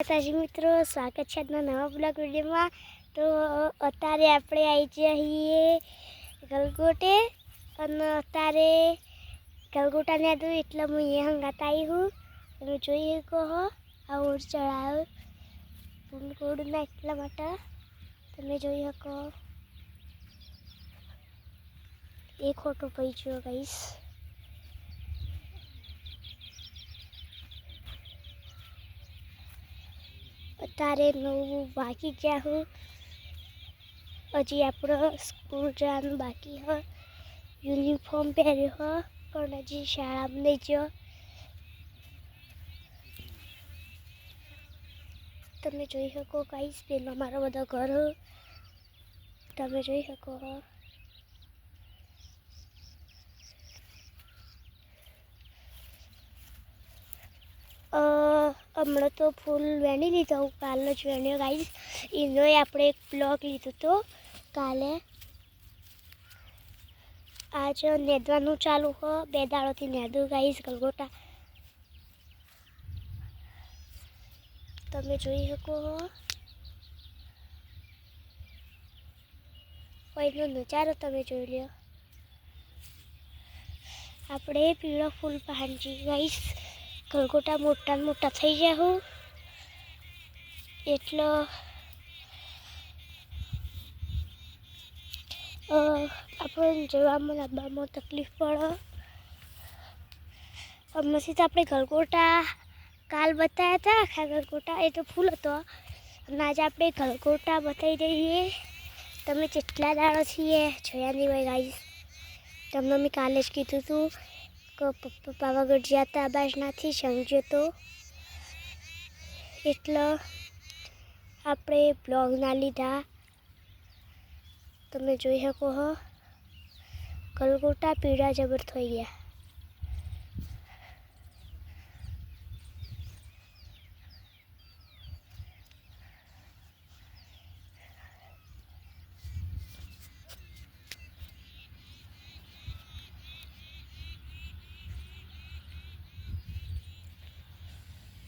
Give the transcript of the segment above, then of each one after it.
માતાજી મિત્રો, સ્વાગત છે આજના નવા બ્લોગ વિડીયોમાં। તો અત્યારે આપણે આવી જઈએ ગલગોટે અને અત્યારે ગલગોટાને આદું એટલે હું અહીંયા હંગાત આવી હું। તમે જોઈ શકો હો આ ઓર ચડાવ ફૂલગોળના એટલા માટે તમે જોઈ શકો એક ફોટો પૈજો ગાઈસ। અત્યારે 9 વાગી ગયા હું, હજી આપણે સ્કૂલ જવાનું બાકી હ। યુનિફોર્મ પહેર્યો હ પણ હજી શાળામાં નહીં ગયો। તમે જોઈ શકો ગાઈસ, પેલો મારો બધો ઘર તમે જોઈ શકો હો। હમણાં તો ફૂલ વેણી લીધો, કાલ જ વેણ્યો ગાઈસ। એનો આપણે એક બ્લોગ લીધો હતો કાલે। આજ નેદવાનું ચાલુ હો, 2 દાડોથી નેદું ગાઈસ ગલગોટા તમે જોઈ શકો હો। એનો નજારો તમે જોઈ લ્યો। આપણે પીળો ફૂલ પહાણજી ગાઈસ, ગલગોટા મોટા મોટા થઈ ગયા હું એટલે આપણને જવામાં લાવવામાં તકલીફ પડે। હમણાંથી તો આપણે ગલગોટા કાલ બતાવ્યા હતા, આખા ગલગોટા એ તો ફૂલ હતો અને આજે આપણે ગલગોટા બતાવી દઈએ। તમે જેટલા દાડો છીએ જોયા નહીં હોય ગાઈસ, તમને મેં કાલે જ કીધું હતું કે પપ્પા પાવાગઢ ગયા હતા, બાજનાથી સમજ્યો તો એટલે આપણે બ્લોગ ના લીધા। તમે જોઈ શકો હો ગલગોટા પીળા જબર થઈ ગયા।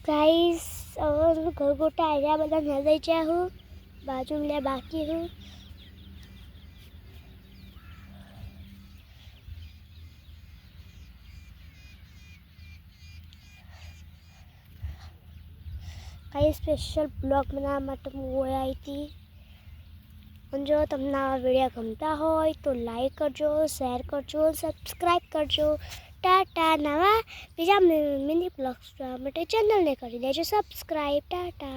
गाइस और गलगोटा आया बदा नजर चाहूँ बाजू में बाकी हूँ। कई स्पेशल ब्लॉग बना मतलब वो आई थी। जो तमने आ वीडियो गमता हो तो लाइक करजो, शेयर करजो, सब्सक्राइब करजो। टाटा। नवा बीजा मिनी ब्लॉग्स चैनल ने कर देजो सब्सक्राइब। टाटा।